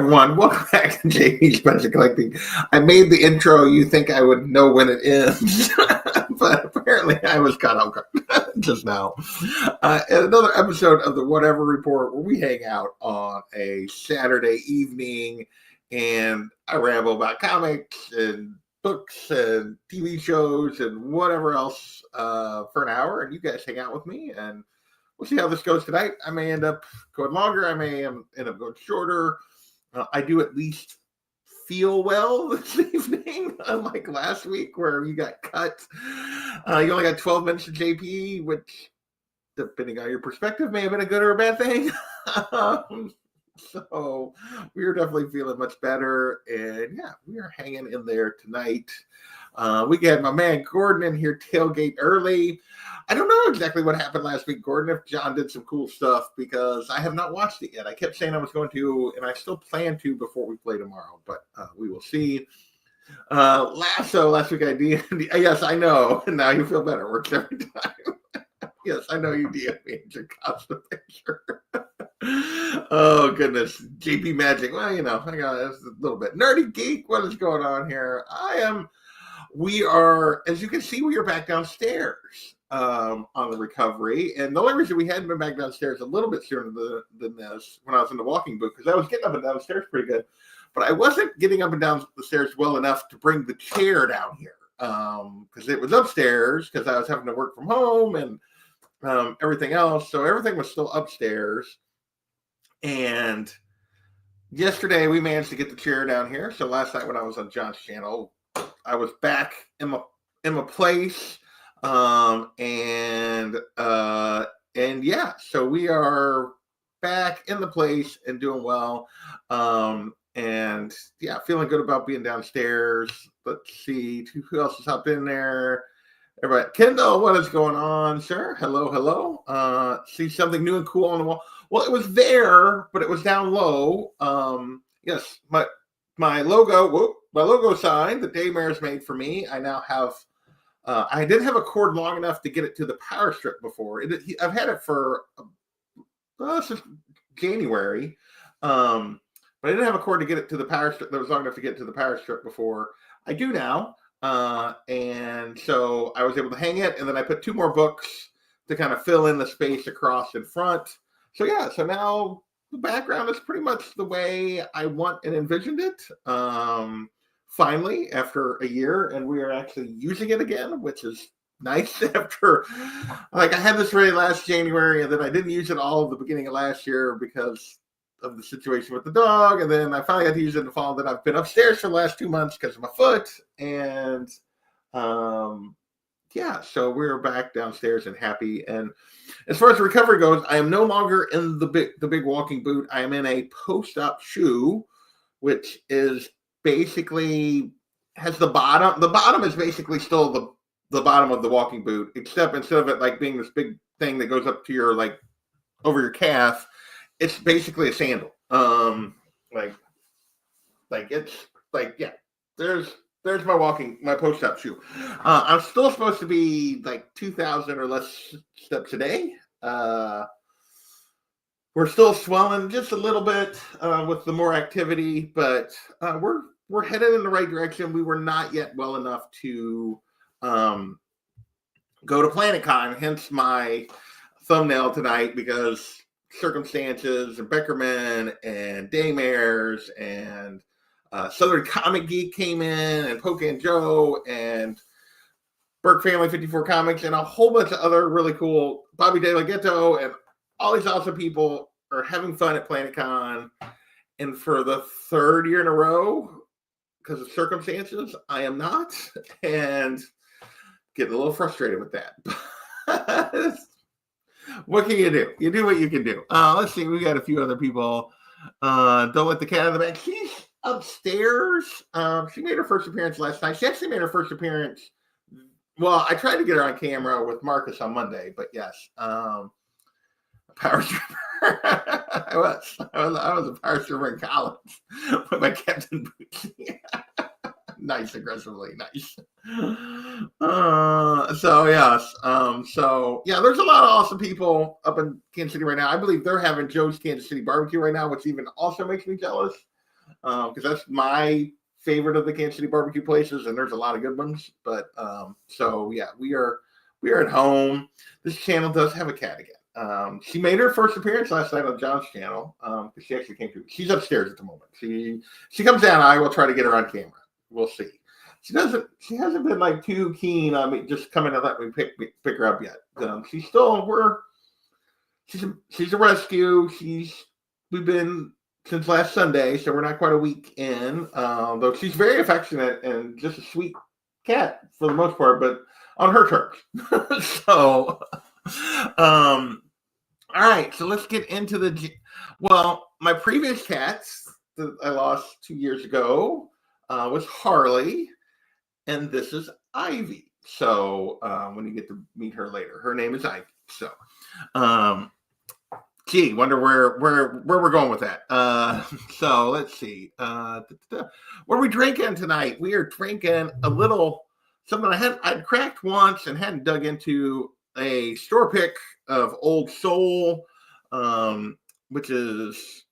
everyone. Welcome back to JP's Special Collecting. I made the intro. You think I would know when it ends, but apparently I was caught off guard just now. Another episode of the Whatever Report, where we hang out on a Saturday evening and I ramble about comics and books and TV shows and whatever else for an hour, and you guys hang out with me, and we'll see how this goes tonight. I may end up going longer. I may end up going shorter. I do at least feel well this evening, unlike last week where you got cut. You only got 12 minutes of JP, which, depending on your perspective, may have been a good or a bad thing. So we are definitely feeling much better. And yeah, we are hanging in there tonight. We got my man Gordon in here tailgate early. I don't know exactly what happened last week, Gordon, if John did some cool stuff, because I have not watched it yet. I kept saying I was going to, and I still plan to before we play tomorrow, but we will see. Last week I did. Yes, I know. Now you feel better. Works every time. Yes, I know you DM me your costume picture. Oh, goodness. JP Magic. Well, you know, I got a little bit. Nerdy Geek, what is going on here? We are, as you can see, we are back downstairs on the recovery. And the only reason we hadn't been back downstairs a little bit sooner than this, when I was in the walking boot, because I was getting up and down the stairs pretty good, but I wasn't getting up and down the stairs well enough to bring the chair down here, because it was upstairs, because I was having to work from home and everything else. So everything was still upstairs. And yesterday we managed to get the chair down here. So last night when I was on John's channel, I was back in my place, and yeah, so we are back in the place and doing well, and yeah, feeling good about being downstairs. Let's see who else is up in there. Everybody, Kendall, what is going on, sir? Hello. See something new and cool on the wall? Well, it was there, but it was down low. Yes, my logo sign that Daymare's made for me. I now have. I didn't have a cord long enough to get it to the power strip before. I've had it for since January, but I didn't have a cord to get it to the power strip that was long enough to get to the power strip before. I do now, and so I was able to hang it, and then I put 2 more books to kind of fill in the space across in front. So yeah, so now the background is pretty much the way I want and envisioned it. Finally, after a year, and we are actually using it again, which is nice. After, like, I had this ready last January, and then I didn't use it all at the beginning of last year because of the situation with the dog, and then I finally got to use it in the fall. Then I've been upstairs for the last 2 months because of my foot, and yeah, so we're back downstairs and happy. And as far as the recovery goes, I am no longer in the big walking boot. I am in a post-op shoe, which is basically has the bottom. The bottom is basically still the bottom of the walking boot, except instead of it like being this big thing that goes up to your like over your calf, it's basically a sandal. Like it's like, yeah, there's my post-op shoe. I'm still supposed to be like 2,000 or less steps a day. We're still swelling just a little bit with the more activity, but we're headed in the right direction. We were not yet well enough to go to PlanetCon, hence my thumbnail tonight, because circumstances and Beckerman and Daymares and Southern Comic Geek came in, and Poke and Joe and Burke Family 54 Comics and a whole bunch of other really cool Bobby De La Ghetto and all these awesome people are having fun at PlanetCon. And for the 3rd year in a row, because of circumstances, I am not, and getting a little frustrated with that. What can you do? You do what you can do. Let's see. We got a few other people. Don't let the cat out of the bag. She's upstairs. She made her first appearance last night. She actually made her first appearance. Well, I tried to get her on camera with Marcus on Monday, but yes, a power stripper. I was a power stripper in college with my Captain Boots. Nice, aggressively nice. So yes, so yeah, there's a lot of awesome people up in Kansas City right now. I believe they're having Joe's Kansas City barbecue right now, which even also makes me jealous. because that's my favorite of the Kansas City barbecue places, and there's a lot of good ones. But so yeah, we are at home. This channel does have a cat again. She made her first appearance last night on John's channel. Because she actually came through. She's upstairs at the moment. She comes down. I will try to get her on camera. We'll see. She hasn't been like too keen on me just coming to let me pick her up yet. She's a rescue. We've been since last Sunday, so we're not quite a week in. Though she's very affectionate and just a sweet cat for the most part, but on her terms. So, all right. So let's get into my previous cats that I lost 2 years ago was Harley, and this is Ivy. So when you get to meet her later, her name is Ivy. So, gee, wonder where we're going with that. So let's see. What are we drinking tonight? We are drinking a little something I'd cracked once and hadn't dug into, a store pick of Old Soul, which is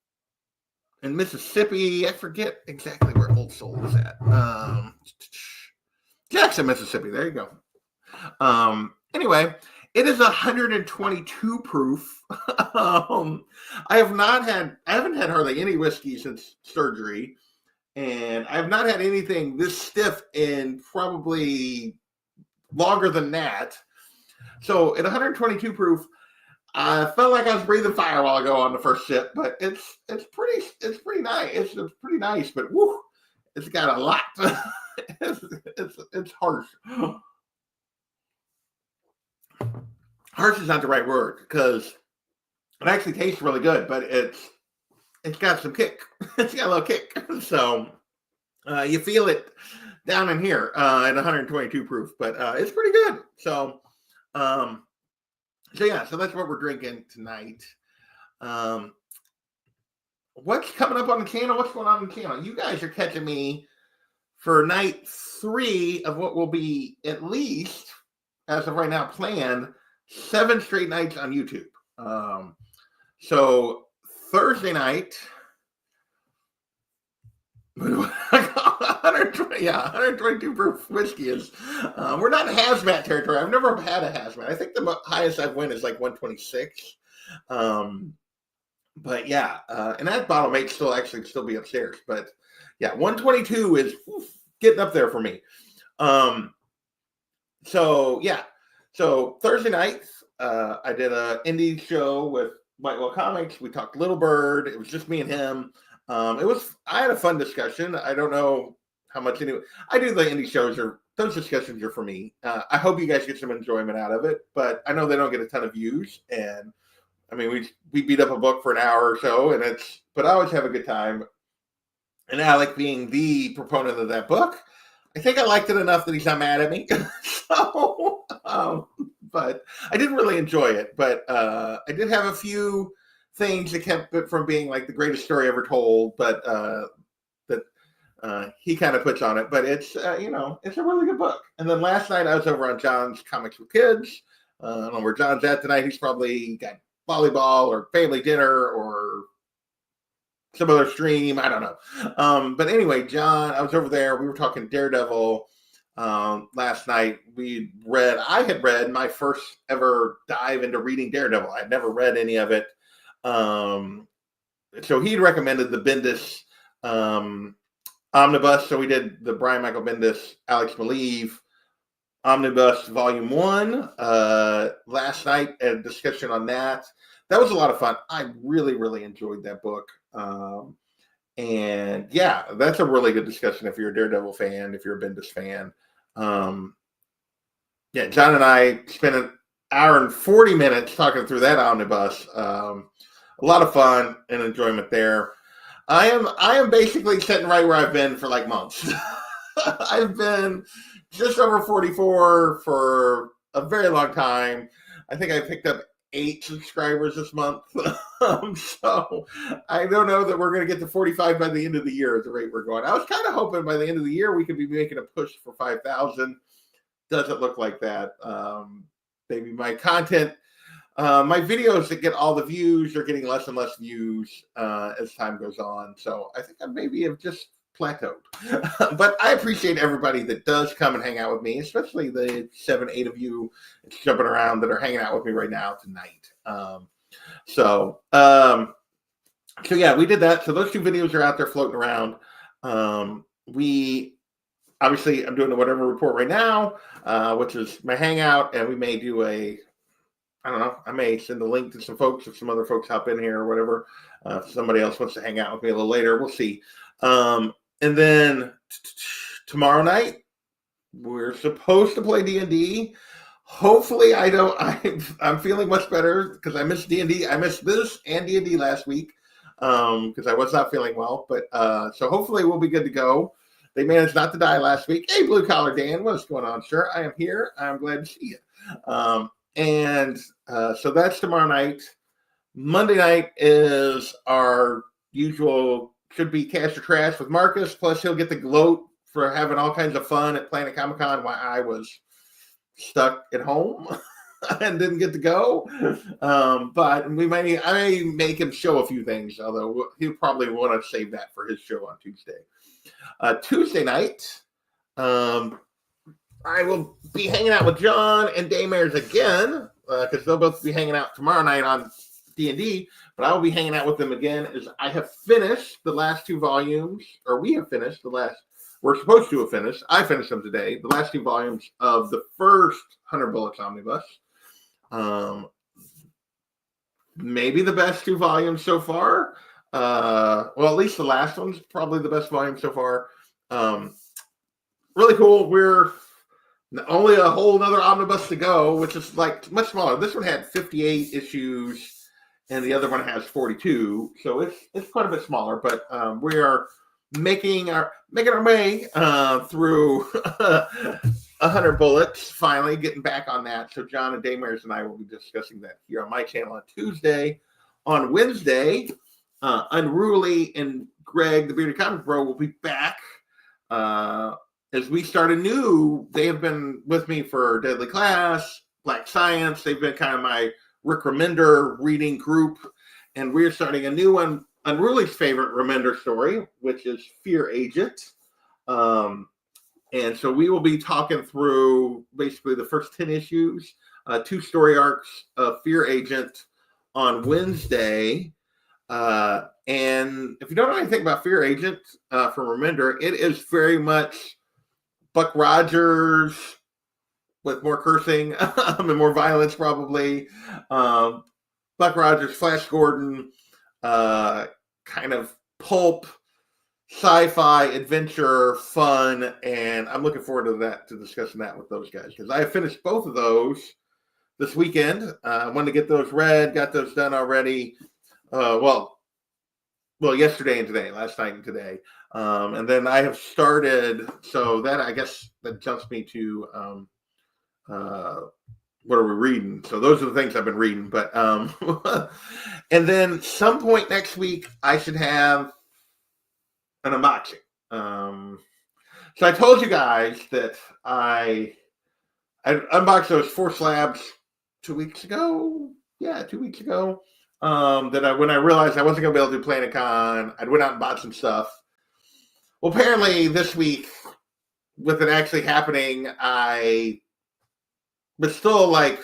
in Mississippi. I forget exactly where Old Soul is at. Jackson, Mississippi. There you go. Anyway, it is 122 proof. I haven't had hardly any whiskey since surgery, and I have not had anything this stiff in probably longer than that. So at 122 proof, I felt like I was breathing fire a while ago on the first sip, but it's pretty nice. It's pretty nice, but woo, it's got a lot. It's harsh. Harsh is not the right word because it actually tastes really good, but it's got some kick. It's got a little kick. So you feel it down in here at 122 proof, but it's pretty good. So yeah, so that's what we're drinking tonight. What's coming up on the channel? What's going on the channel? You guys are catching me for night 3 of what will be, at least as of right now, planned 7 straight nights on YouTube. So Thursday night, 122 proof whiskey is. We're not in hazmat territory. I've never had a hazmat. I think the highest I've went is like 126. But yeah, and that bottle may still be upstairs. But yeah, 122 is getting up there for me. So yeah, so Thursday night, I did an indie show with Whitewell Comics. We talked Little Bird. It was just me and him. I had a fun discussion. I don't know how much anyway. I do the indie shows, those discussions are for me. I hope you guys get some enjoyment out of it, but I know they don't get a ton of views. And I mean, we beat up a book for an hour or so, but I always have a good time. And Alec, being the proponent of that book, I think I liked it enough that he's not mad at me. So, but I did really enjoy it. But I did have a few things that kept it from being like the greatest story ever told, but that he kind of puts on it. But it's it's a really good book. And then last night I was over on John's Comics with Kids. I don't know where John's at tonight. He's probably got volleyball or family dinner or some other stream. I don't know. But anyway, John, I was over there. We were talking Daredevil last night. I had read my first ever dive into reading Daredevil. I'd never read any of it. So he'd recommended the Bendis omnibus. So we did the Brian Michael Bendis, Alex Maleev omnibus volume 1 last night, a discussion on that. That was a lot of fun. I really, really enjoyed that book. And yeah, that's a really good discussion if you're a Daredevil fan, if you're a Bendis fan. Yeah, John and I spent an hour and 40 minutes talking through that omnibus. A lot of fun and enjoyment there. I am basically sitting right where I've been for like months. I've been just over 44 for a very long time. I think I picked up 8 subscribers this month. So I don't know that we're going to get to 45 by the end of the year at the rate we're going. I was kind of hoping by the end of the year we could be making a push for 5,000. Doesn't look like that. Maybe my content my videos that get all the views are getting less and less views as time goes on. So I think I maybe have just plateaued. But I appreciate everybody that does come and hang out with me, especially the 7, 8 of you jumping around that are hanging out with me right now tonight. So yeah, we did that. So those 2 videos are out there floating around. We obviously, I'm doing the whatever report right now, which is my hangout, and we may do I don't know, I may send a link to some folks if some other folks hop in here or whatever. If somebody else wants to hang out with me a little later, we'll see. And then tomorrow night, we're supposed to play D&D. Hopefully, I'm feeling much better because I missed D&D. I missed this and D&D last week because I was not feeling well. But so hopefully we'll be good to go. They managed not to die last week. Hey, Blue Collar Dan, what's going on, sir? I am here. I'm glad to see you. And so that's tomorrow night. Monday night is our usual, should be Cash or Trash with Marcus. Plus, he'll get the gloat for having all kinds of fun at Planet Comic Con while I was stuck at home and didn't get to go. But I may make him show a few things, although he'll probably want to save that for his show on Tuesday. Tuesday night, I will be hanging out with John and Daymares again because they'll both be hanging out tomorrow night on D&D, but I will be hanging out with them again as I have finished the last 2 volumes, or we have finished we're supposed to have finished. I finished them today, the last 2 volumes of the first 100 Bullets Omnibus. Maybe the best 2 volumes so far. Well, at least the last one's probably the best volume so far. Really cool. We're only a whole nother omnibus to go, which is like much smaller. This one had 58 issues, and the other one has 42. So it's quite a bit smaller, but we are making our way through 100 Bullets. Finally, getting back on that. So John and Daymares and I will be discussing that here on my channel on Tuesday. On Wednesday, Unruly and Greg, the Bearded Comic Bro, will be back. As we start anew, they have been with me for Deadly Class, Black Science. They've been kind of my Rick Remender reading group. And we're starting a new one, Unruly's favorite Remender story, which is Fear Agent. And so we will be talking through basically the first 10 issues, 2 story arcs of Fear Agent on Wednesday. And if you don't know anything about Fear Agent from Remender, it is very much Buck Rogers with more cursing and more violence, probably. Buck Rogers, Flash Gordon, kind of pulp, sci-fi, adventure, fun, and I'm looking forward to discussing that with those guys because I have finished both of those this weekend. I wanted to get those read, got those done already. Well, yesterday and today, last night and today. And then I have started, so that I guess that jumps me to what are we reading? So those are the things I've been reading. But and then some point next week I should have an unboxing. So I told you guys that I unboxed those 4 slabs 2 weeks ago. Yeah, 2 weeks ago. When I realized I wasn't going to be able to do Planet Con, I went out and bought some stuff. Well, apparently this week, with it actually happening, I was still like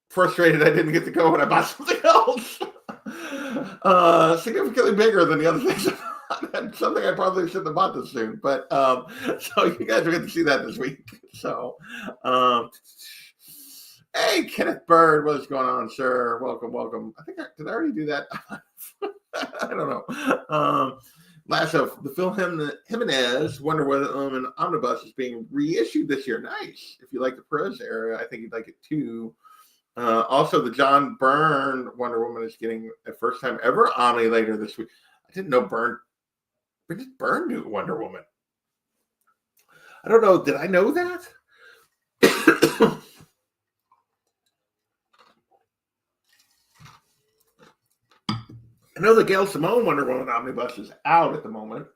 frustrated I didn't get to go when I bought something else. Significantly bigger than the other things. Something I probably shouldn't have bought this soon. But so you guys are going to see that this week. So hey, Kenneth Bird, what's going on, sir? Welcome. I think did I already do that? I don't know. Lasso, the Phil Jimenez Wonder Woman Omnibus is being reissued this year. Nice. If you like the Perez era, I think you'd like it too. Also, the John Byrne Wonder Woman is getting a first time ever Omni later this week. I didn't know Byrne. When did Byrne do Wonder Woman? I don't know. Did I know that? I know the Gail Simone Wonder Woman Omnibus is out at the moment.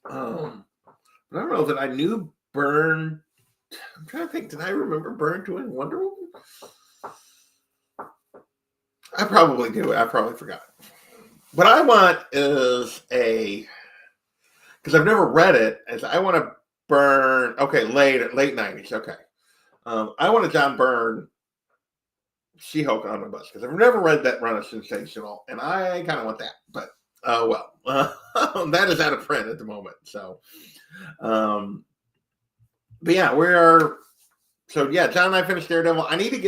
But I don't know that I knew Byrne. I'm trying to think. Did I remember Byrne doing Wonder Woman? I probably do. I probably forgot. What I want is because I've never read it, is I want to burn, okay, late 90s, okay. I want to John Byrne She-Hulk omnibus, because I've never read that run of Sensational, and I kind of want that, but well, that is out of print at the moment, so, but yeah, John and I finished Daredevil. I need to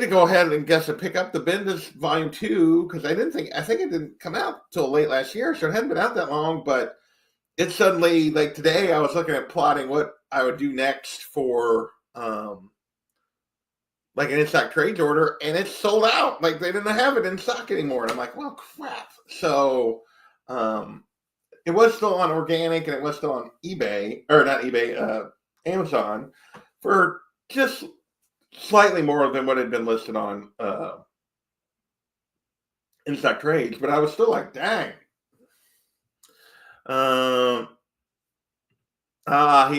go ahead and pick up the Bendis Volume 2, because I think it didn't come out till late last year, so it hadn't been out that long, but it's suddenly, like today, I was looking at plotting what I would do next for, like an in-stock trades order, and it's sold out. Like they didn't have it in stock anymore. And I'm like, well, crap. So, it was still on organic and it was still on eBay, or not eBay, Amazon for just slightly more than what had been listed on, in-stock trades. But I was still like, dang. He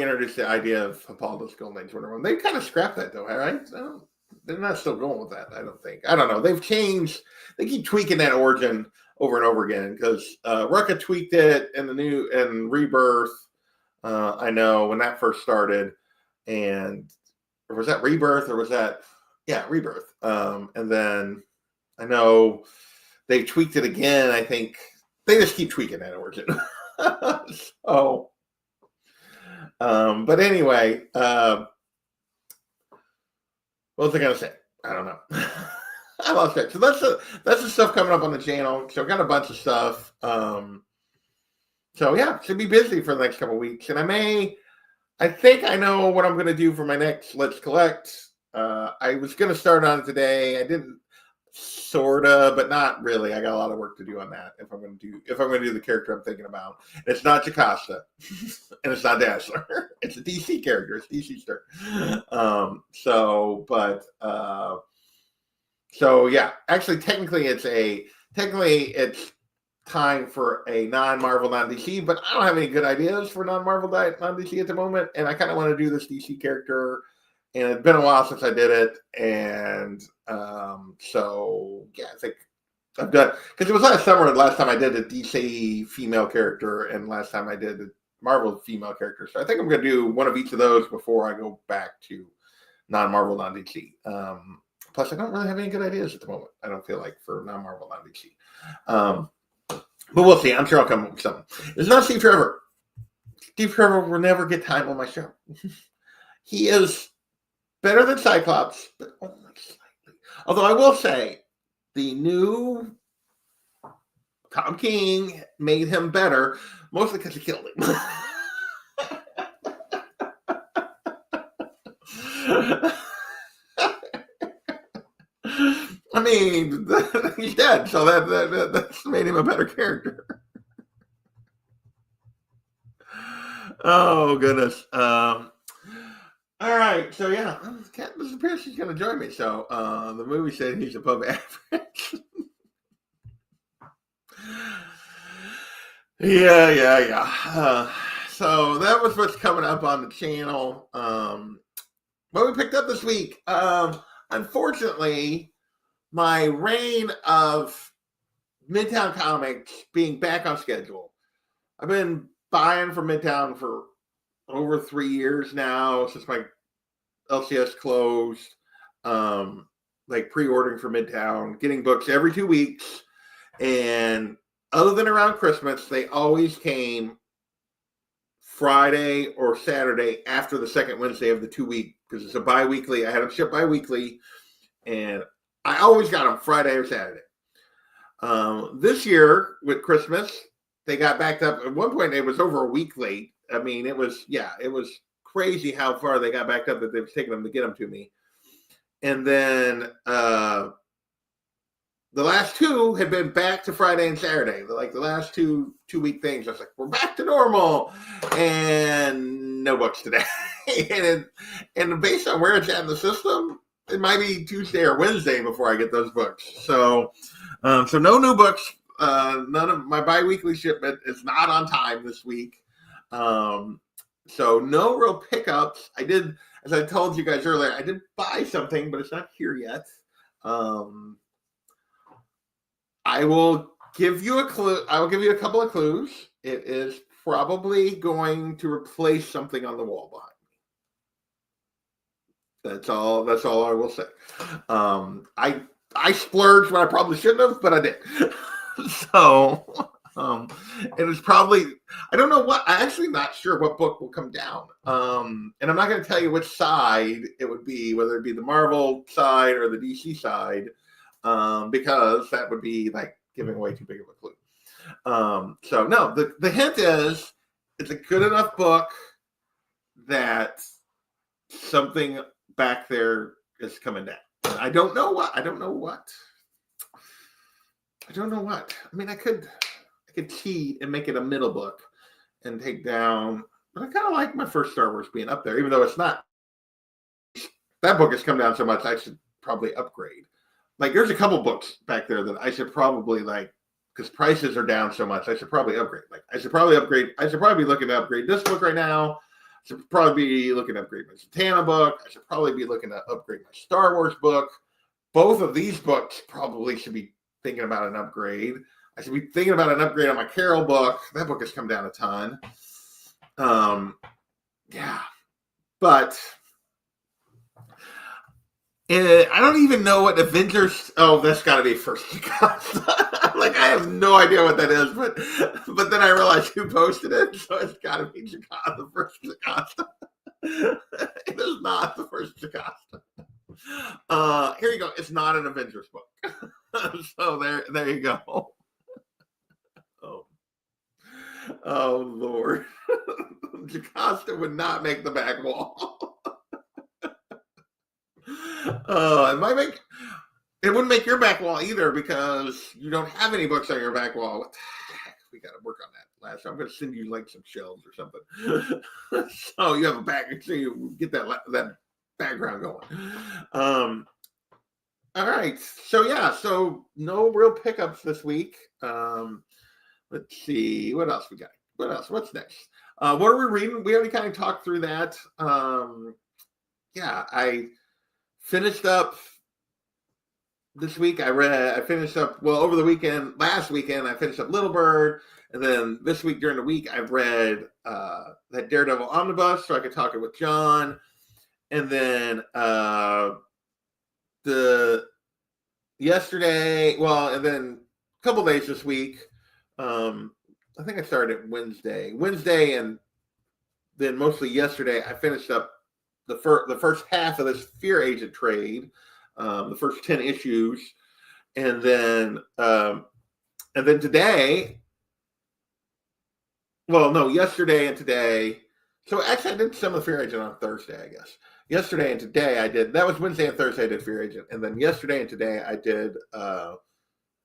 introduced the idea of Hippolytus Golden Age Wonder Woman. They kind of scrapped that though, right? They're not still going with that, I don't think. I don't know. They've changed. They keep tweaking that origin over and over again, because Rucka tweaked it in Rebirth. I know when that first started, or was that Rebirth, or was that Rebirth? And then I know they tweaked it again. I think they just keep tweaking that origin. So, but anyway, what was I gonna say? I don't know. I lost it. So that's the stuff coming up on the channel. So I've got a bunch of stuff. So yeah, should be busy for the next couple of weeks. And I think I know what I'm gonna do for my next Let's Collect. I was gonna start on it today. I didn't, sorta, but not really. I got a lot of work to do on that if I'm gonna do the character I'm thinking about. And it's not Jocasta, and it's not Dazzler. It's a DC character. It's DC Stir. So yeah. Actually, technically, it's time for a non-Marvel, non-DC, but I don't have any good ideas for non-Marvel, non-DC at the moment, and I kind of want to do this DC character. And it's been a while since I did it, and so yeah, I think I've done, because it was last time I did a DC female character, and last time I did a Marvel female character. So I think I'm going to do one of each of those before I go back to non-Marvel, non-DC. Plus, I don't really have any good ideas at the moment. I don't feel like for non-Marvel, non-DC. But we'll see. I'm sure I'll come up with something. It's not Steve Trevor. Steve Trevor will never get time on my show. He is better than Cyclops, but only slightly. Although I will say, the new Tom King made him better, mostly because he killed him. I mean, he's dead, so that's made him a better character. Oh, goodness. All right, so yeah, Mr. Pierce is going to join me. So the movie said he's above average. Yeah. So that was what's coming up on the channel. What we picked up this week. Unfortunately, my reign of Midtown Comics being back on schedule. I've been buying from Midtown for over 3 years now, since my LCS closed. Like pre-ordering for Midtown, getting books every 2 weeks, and other than around Christmas, they always came Friday or Saturday after the second Wednesday of the 2 week, because it's a bi-weekly. I had them shipped bi-weekly, and I always got them Friday or Saturday. This year with Christmas, they got backed up. At one point, it was over a week late. I mean, it was crazy how far they got backed up that they've taken them to get them to me. And then the last two had been back to Friday and Saturday. Like the last two week things, I was like, we're back to normal, and no books today. and based on where it's at in the system, it might be Tuesday or Wednesday before I get those books. So no new books. None of my bi-weekly shipment is not on time this week. So no real pickups. I did, as I told you guys earlier, I did buy something, but it's not here yet. I will give you a clue. I will give you a couple of clues. It is probably going to replace something on the wall behind me. That's all I will say. I splurged when I probably shouldn't have, but I did. So it was probably, I don't know what, I'm actually not sure what book will come down. And I'm not going to tell you which side it would be, whether it be the Marvel side or the DC side, because that would be like giving away too big of a clue. So no, the hint is it's a good enough book that something back there is coming down. I don't know what. I mean, I could cheat and make it a middle book and take down, but I kind of like my first Star Wars being up there, even though it's not. That book has come down so much, I should probably upgrade. Like, there's a couple books back there that I should probably, like, because prices are down so much, I should probably upgrade. Like, I should probably be looking to upgrade this book right now. I should probably be looking to upgrade my Zatanna book. I should probably be looking to upgrade my Star Wars book. Both of these books probably should be thinking about an upgrade. I should be thinking about an upgrade on my Carol book. That book has come down a ton. Yeah. But I don't even know what Avengers. Oh, that's got to be First Jocasta. Like, I have no idea what that is, but then I realized who posted it, so it's got to be the First Jocasta. It is not the First Jocasta. Here you go. It's not an Avengers book. So there you go. Oh Lord. Jocasta would not make the back wall. It wouldn't make your back wall either because you don't have any books on your back wall. What the heck? We got to work on that last. I'm going to send you like some shelves or something. So you have a back, so you get that background going. All right. So yeah, so no real pickups this week. Let's see. What else we got? What's next? What are we reading? We already kind of talked through that. Yeah, I finished up this week. I finished up, well, over the weekend, last weekend, I finished up Little Bird. And then this week during the week, I've read that Daredevil Omnibus, so I could talk it with John. And then and then a couple days this week. I think I started Wednesday, and then mostly yesterday. I finished up the first half of this Fear Agent trade, the first 10 issues, and then today. Well, no, yesterday and today. So actually, I did some of the Fear Agent on Thursday, I guess. Yesterday and today I did. That was Wednesday and Thursday I did Fear Agent, and then yesterday and today I did the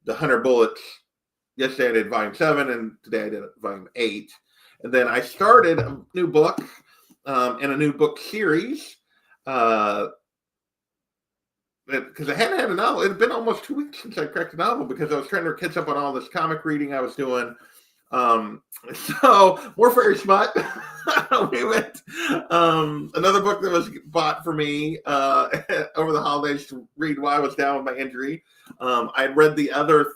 100 Bullets. Yesterday I did Volume 7, and today I did Volume 8. And then I started a new book in a new book series because I hadn't had a novel. It had been almost 2 weeks since I cracked a novel because I was trying to catch up on all this comic reading I was doing. So more fairy smut. We went another book that was bought for me over the holidays to read while I was down with my injury. I'd read the other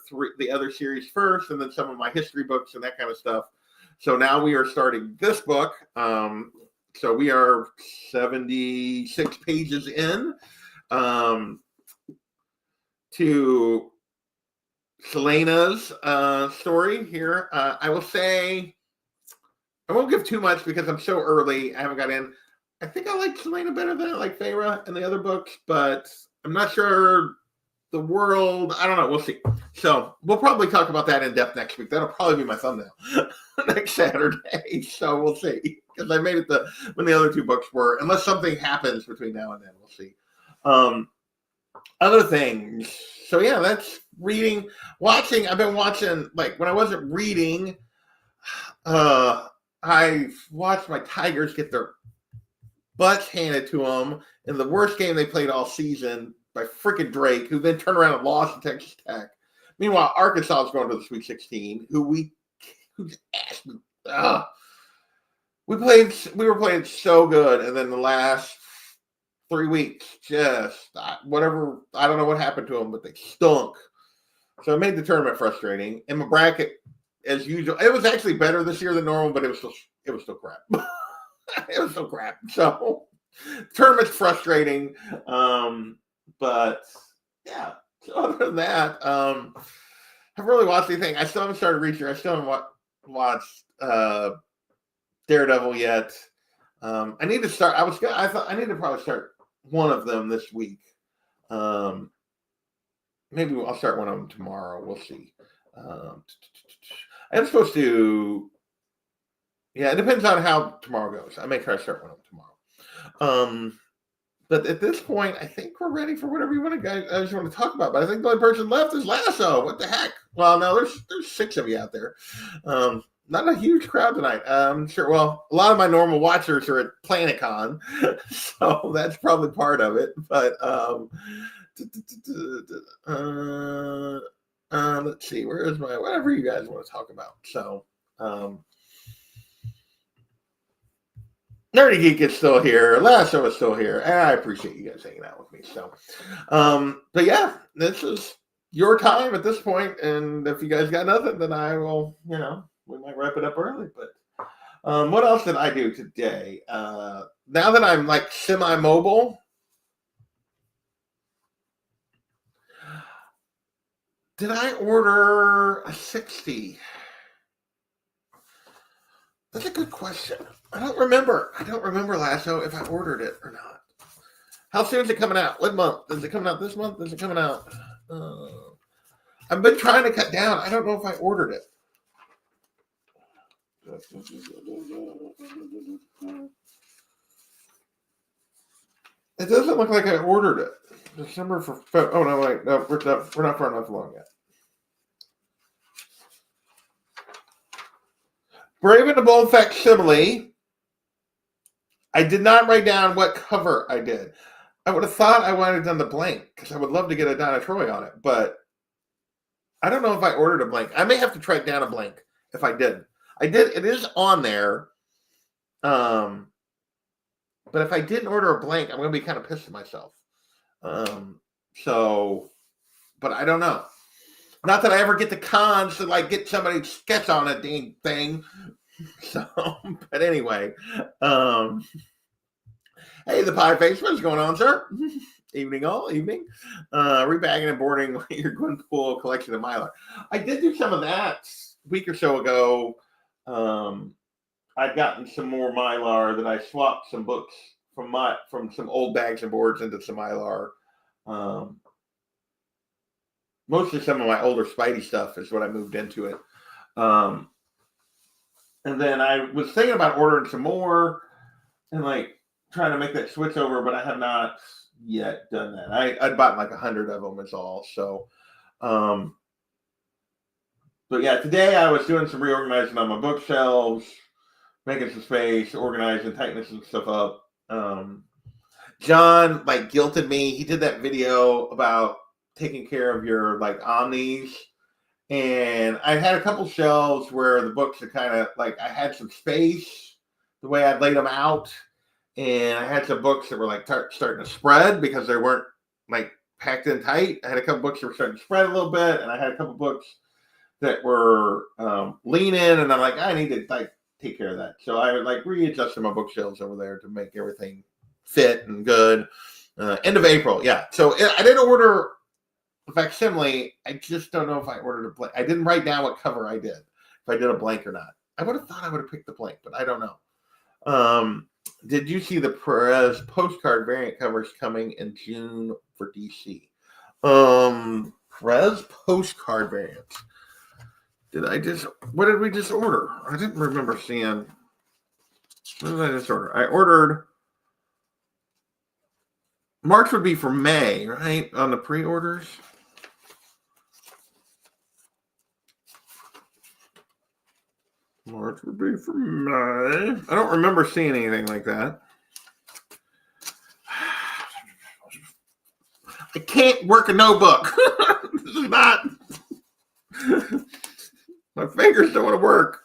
series first, and then some of my history books and that kind of stuff. So now we are starting this book. So we are 76 pages in to Selena's story here. I will say, I won't give too much because I'm so early. I haven't got in. I think I like Selena better than I like Feyre and the other books, but I'm not sure the world. I don't know. We'll see. So we'll probably talk about that in depth next week. That'll probably be my thumbnail next Saturday. So we'll see, because I made it when the other two books were, unless something happens between now and then. We'll see. Other things. So yeah, that's reading, watching. I've been watching, like when I wasn't reading, I watched my Tigers get their butts handed to them in the worst game they played all season by freaking Drake, who then turned around and lost to Texas Tech. Meanwhile, Arkansas is going to the Sweet 16, we were playing so good, and then the last 3 weeks. Just whatever. I don't know what happened to them, but they stunk. So it made the tournament frustrating. And my bracket, as usual, it was actually better this year than normal, but it was still crap. It was still crap. So tournament's frustrating. But yeah. So other than that, I haven't really watched anything. I still haven't started Reacher. I still haven't watched Daredevil yet. I need to start. I thought I need to probably start one of them this week. Maybe I'll start one of them tomorrow. We'll see. I'm supposed to. Yeah, it depends on how tomorrow goes. I may try to start one of them tomorrow. But at this point, I think we're ready for whatever you want to talk about. But I think the only person left is Lasso. What the heck? Well, no, there's 6 of you out there. Not a huge crowd tonight. Sure. Well, a lot of my normal watchers are at PlanetCon, so that's probably part of it. But let's see. Where is my whatever you guys want to talk about? So. Nerdy Geek is still here. Lasso is still here. And I appreciate you guys hanging out with me. So, but yeah, this is your time at this point. And if you guys got nothing, then I will, we might wrap it up early. But what else did I do today? Now that I'm like semi-mobile, did I order a 60? That's a good question. I don't remember Lasso if I ordered it or not. How soon is it coming out? What month? Is it coming out this month? Is it coming out? I've been trying to cut down. I don't know if I ordered it. It doesn't look like I ordered it. December for... Oh, no, wait. No, we're not far enough along yet. Brave and the Bold facsimile. I did not write down what cover I did. I would have thought I would have done the blank because I would love to get a Donna Troy on it, but I don't know if I ordered a blank. I may have to track down a blank if I didn't. I did. It is on there. But if I didn't order a blank, I'm going to be kind of pissed at myself. But I don't know. Not that I ever get the cons to like get somebody to sketch on a dang thing. So, but anyway, hey, the pie face, what's going on, sir? Evening all, evening. Rebagging and boarding your Gwenpool collection of Mylar. I did do some of that a week or so ago. I'd gotten some more Mylar that I swapped some books from some old bags and boards into some Mylar. Mostly some of my older Spidey stuff is what I moved into it. And then I was thinking about ordering some more and like trying to make that switch over, but I have not yet done that. I'd bought like 100 of them is all. So, but yeah, today I was doing some reorganizing on my bookshelves, making some space, organizing, tightening some stuff up. John like guilted me. He did that video about taking care of your like omnis, and I had a couple shelves where the books are kind of like I had some space the way I'd laid them out, and I had some books that were like starting to spread because they weren't like packed in tight. I had a couple books that were starting to spread a little bit, and I had a couple books that were leaning, and I'm like I need to like take care of that. So I like readjusted my bookshelves over there to make everything fit and good. End of April, yeah. So I didn't order facsimile. I just don't know if I ordered a blank. I didn't write down what cover I did, if I did a blank or not. I would have thought I would have picked the blank, but I don't know. Did you see the Perez postcard variant covers coming in June for DC? Perez postcard variant. What did we just order? I didn't remember seeing. What did I just order? I ordered. March would be for May, right? On the pre-orders. March would be for May. I don't remember seeing anything like that. I can't work a notebook. This is not. My fingers don't want to work.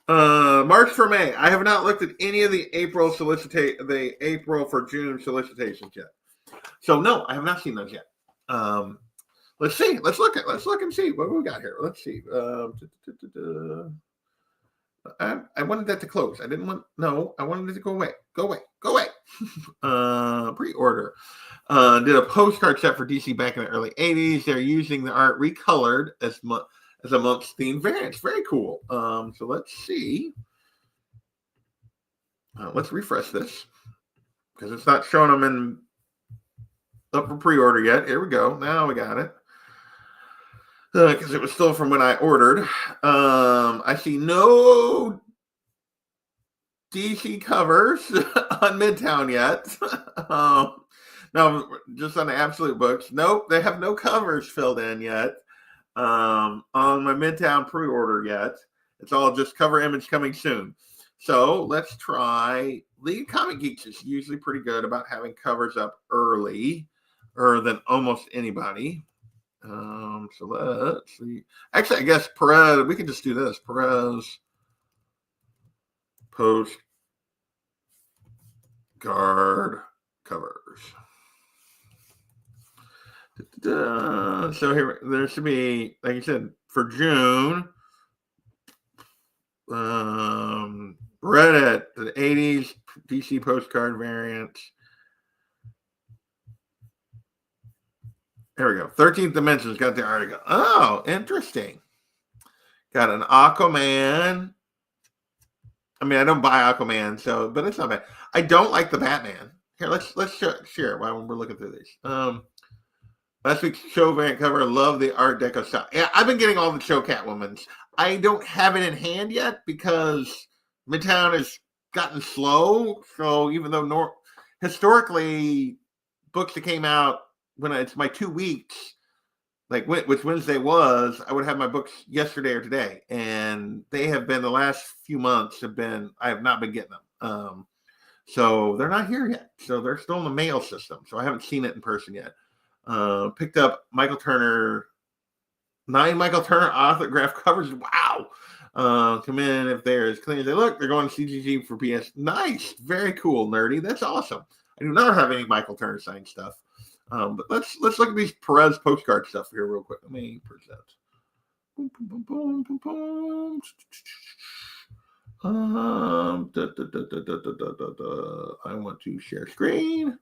March for May. I have not looked at any of the April for June solicitations yet. So no, I have not seen those yet. Let's see. Let's look and see what we got here. Let's see. I wanted that to close. I wanted it to go away. Go away. Pre-order. Did a postcard set for DC back in the early 80s. They're using the art recolored as amongst themed variants. Very cool. So let's see. Let's refresh this because it's not showing them up for pre-order yet. Here we go. Now we got it. Because it was still from when I ordered. I see no DC covers on Midtown yet. No, just on the Absolute books. Nope, they have no covers filled in yet on my Midtown pre-order yet. It's all just cover image coming soon. So let's try. Lead Comic Geeks is usually pretty good about having covers up earlier than almost anybody. So let's see. Actually, I guess Perez, we can just do this. Perez postcard covers. So here, there should be, like I said, for June, Reddit, the 80s DC postcard variants. There we go. 13th Dimension's got the article. Oh, interesting. Got an Aquaman. I mean, I don't buy Aquaman, but it's not bad. I don't like the Batman. Here, let's share it while we're looking through these. Last week's show variant cover. Love the Art Deco style. Yeah, I've been getting all the show Catwomans. I don't have it in hand yet because Midtown has gotten slow. So even though historically books that came out when it's my 2 weeks, like which Wednesday was, I would have my books yesterday or today, and they have been the last few months I have not been getting them. So they're not here yet. So they're still in the mail system. So I haven't seen it in person yet. Picked up 9 Michael Turner autograph covers. Wow. Come in if they're as clean as they look. They're going to CGG for PS. Nice. Very cool, nerdy. That's awesome. I do not have any Michael Turner signed stuff. But let's look at these Perez postcard stuff here real quick. Let me present. Boom, boom, boom, boom, boom, boom. I want to share screen.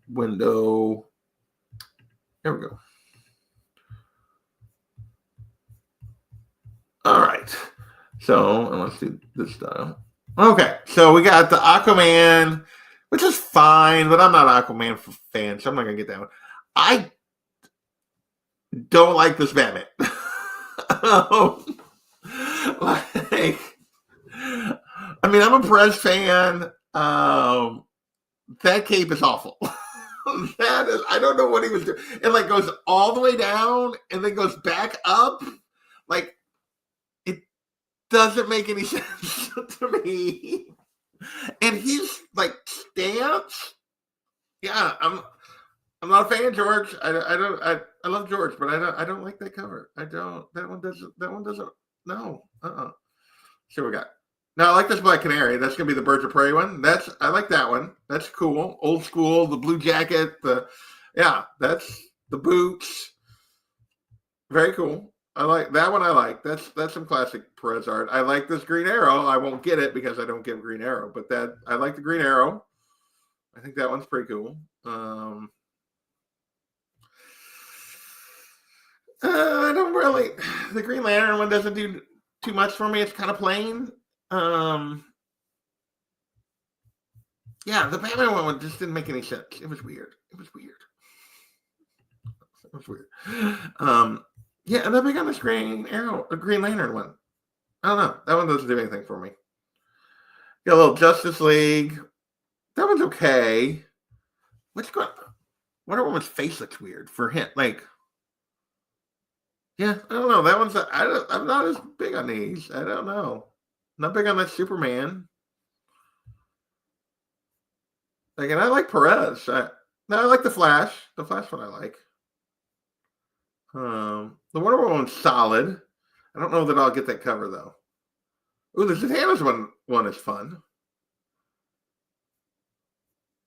Window. There we go. All right. So let's do this style. Okay. So we got the Aquaman, which is fine, but I'm not an Aquaman fan, so I'm not going to get that one. I don't like this Batman. I mean, I'm a Perez fan. That cape is awful. I don't know what he was doing. It like goes all the way down and then goes back up. Like, it doesn't make any sense to me. And he's like stance. Yeah, I'm not a fan of George. I love George, but I don't like that cover. I don't. That one doesn't. No. See what we got. Now I like this Black Canary. That's gonna be the Birds of Prey one. I like that one. That's cool. Old school. The blue jacket. That's the boots. Very cool. I like that one. That's some classic Perez art. I like this Green Arrow. I won't get it because I don't get Green Arrow, but I like the Green Arrow. I think that one's pretty cool. I don't really. The Green Lantern one doesn't do too much for me. It's kind of plain. The Batman one just didn't make any sense. It was weird. And then we got this Green Lantern one. I don't know. That one doesn't do anything for me. Got a little Justice League. That one's okay. Wonder Woman's face looks weird for him. Like, I don't know. That one's. I'm not as big on these. I don't know. Not big on that Superman. And I like Perez. I like the Flash. The Flash one I like. The Wonder Woman's solid. I don't know that I'll get that cover though. Ooh, the Zatanna's one is fun.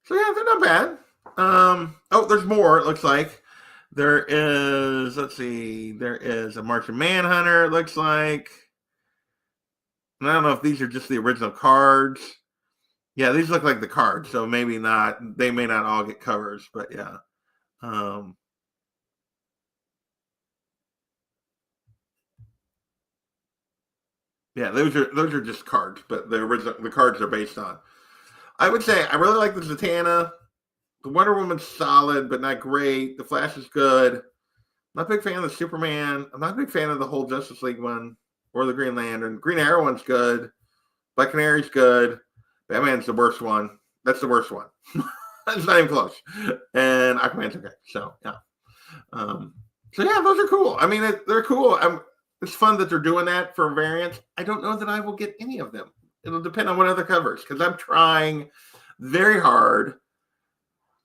So yeah, they're not bad. Oh, there's more. It looks like there is. Let's see. There is a Martian Manhunter. It looks like. And I don't know if these are just the original cards. Yeah, these look like the cards, so maybe not. They may not all get covers, but yeah. Yeah, those are just cards, but the cards are based on. I would say I really like the Zatanna. The Wonder Woman's solid, but not great. The Flash is good. Not a big fan of the Superman. I'm not a big fan of the whole Justice League one or the Green Lantern. Green Arrow one's good. Black Canary's good. Batman's the worst one. That's the worst one. It's not even close. And Aquaman's okay. So yeah. So yeah, those are cool. I mean, they're cool. It's fun that they're doing that for variants. I don't know that I will get any of them. It'll depend on what other covers, because I'm trying very hard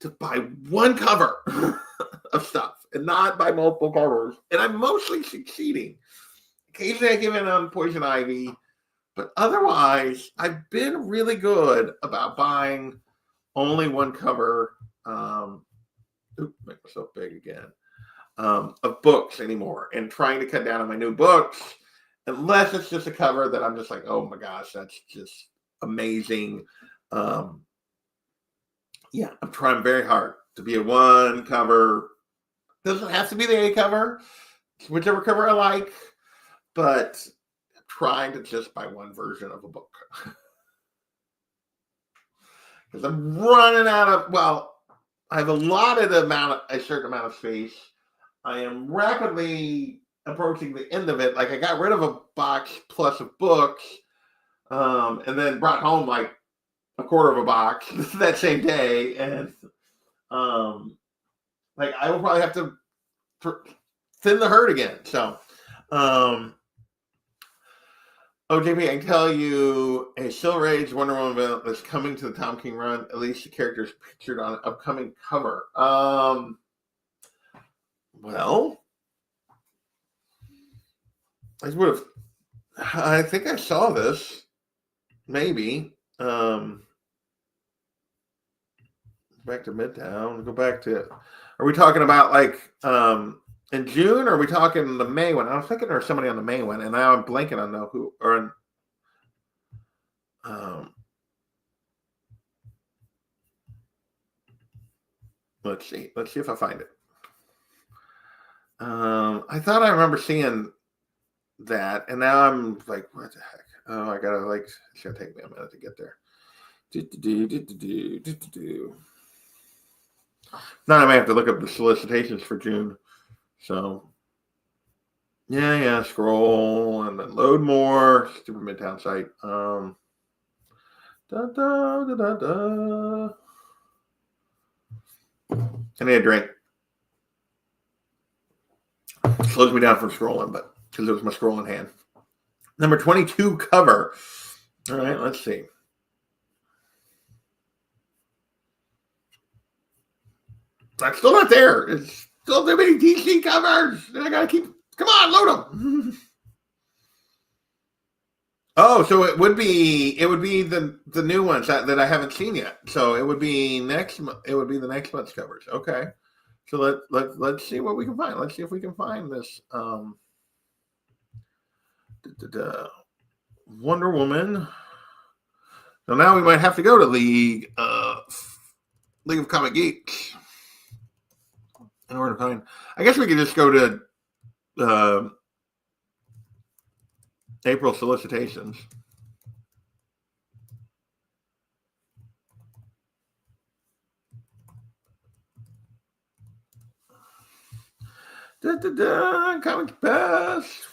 to buy one cover of stuff and not buy multiple covers. And I'm mostly succeeding. Occasionally I give in on Poison Ivy, but otherwise I've been really good about buying only one cover. Make myself big again. Of books anymore, and trying to cut down on my new books, unless it's just a cover that I'm just like, oh my gosh, that's just amazing. Yeah, I'm trying very hard to be a one cover. Doesn't have to be the A cover, whichever cover I like, but I'm trying to just buy one version of a book. Because I'm running out of, well, I have a certain amount of space. I am rapidly approaching the end of it. Like, I got rid of a box plus of books, and then brought home like a quarter of a box that same day. And like, I will probably have to thin the herd again. So, JP, I can tell you a Silver Age Wonder Woman event that's coming to the Tom King run. At least the character is pictured on an upcoming cover. Well, I think I saw this. Maybe. Back to Midtown. Go back to. Are we talking about like in June, or are we talking the May one? I was thinking there was somebody on the May one, and now I'm blanking on who. Or let's see. Let's see if I find it. I thought I remember seeing that, and now I'm like, what the heck? Oh, I gotta it's gonna take me a minute to get there. Now I may have to look up the solicitations for June. So yeah, scroll and then load more. Stupid Midtown site. I need a drink. It slows me down from scrolling, but because it was my scrolling hand. Number 22 cover. All right, let's see. I'm still not there. It's still too many DC covers. I gotta keep. Come on, load them. Oh, so it would be the new ones that I haven't seen yet. So it would be next month. It would be the next month's covers. Okay. So let's see what we can find. Let's see if we can find this Wonder Woman. So now we might have to go to League of Comic Geeks in order to find. I guess we could just go to April solicitations. Comic Pass.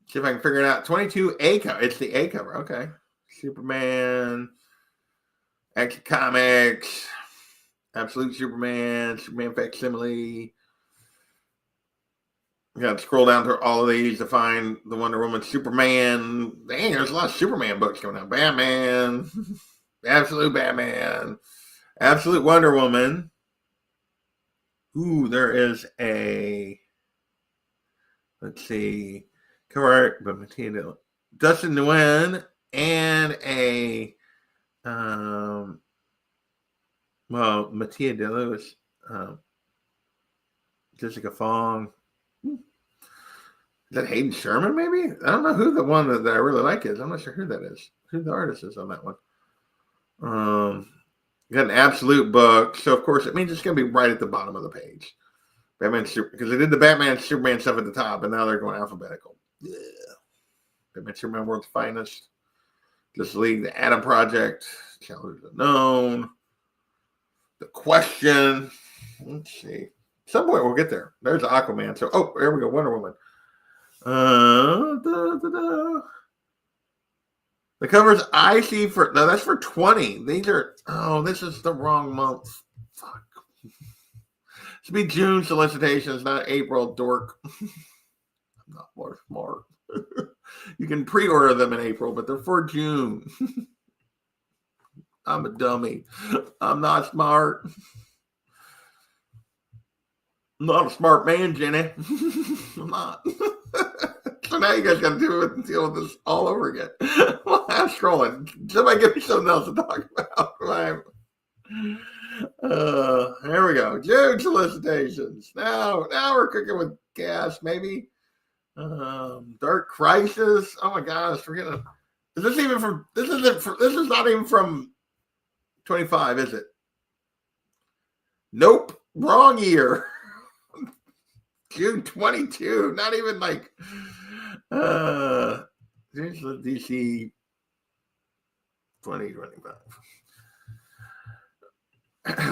See if I can figure it out. 22 A cover. It's the A cover. Okay. Superman. Action Comics. Absolute Superman. Superman Facsimile. You got to scroll down through all of these to find the Wonder Woman, Superman. Dang, there's a lot of Superman books coming out. Batman. Absolute Batman. Absolute Wonder Woman. Ooh, there is a. Let's see. Cover art by Mattia Dustin Nguyen and a Mattia De Lewis, Jessica Fong. Is that Hayden Sherman, maybe? I don't know who the one that I really like is. I'm not sure who that is. Who the artist is on that one. Got an absolute book. So, of course, it means it's going to be right at the bottom of the page. Because they did the Batman Superman stuff at the top, and now they're going alphabetical. Yeah. Batman Superman World's Finest. Justice League, the Atom Project. Challenge Unknown. The Question. Let's see. At some point we'll get there. There's Aquaman. So, here we go. Wonder Woman. The covers I see for no, that's for 20. These are this is the wrong month. Fuck. It should be June solicitations, not April, dork. I'm not more smart. You can pre-order them in April, but they're for June. I'm a dummy. I'm not smart. I'm not a smart man, Jenny. I'm not. So now you guys got to deal with this all over again. Well, I'm scrolling. Somebody give me something else to talk about. Here we go. June solicitations. Now we're cooking with gas, maybe. Dark Crisis. Oh my gosh, forget it. Is this even from? This is not even from 25, is it? Nope, wrong year. June 22. Not even like. Here's the DC 2025.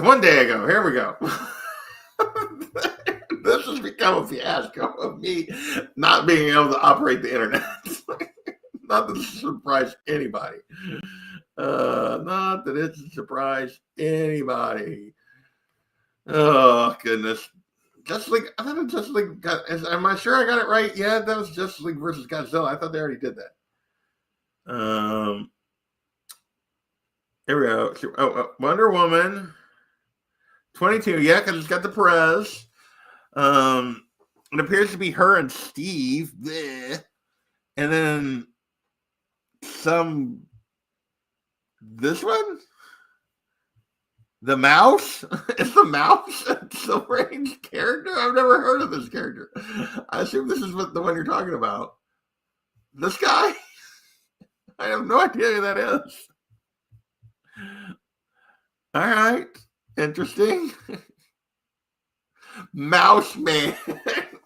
One day ago. Here we go. This has become a fiasco of me not being able to operate the internet. Not that this surprised anybody. Not that it's surprised anybody. Oh, goodness. Justice League. I thought Justice League got. Am I sure I got it right? Yeah, that was Justice League versus Godzilla. I thought they already did that. Here we go. Wonder Woman 22. Yeah, because it's got the Perez. It appears to be her and Steve. Bleh. And then this one? The Mouse? Is the Mouse a Silver Age character? I've never heard of this character. I assume this is the one you're talking about. This guy? I have no idea who that is. All right. Interesting. Mouse Man.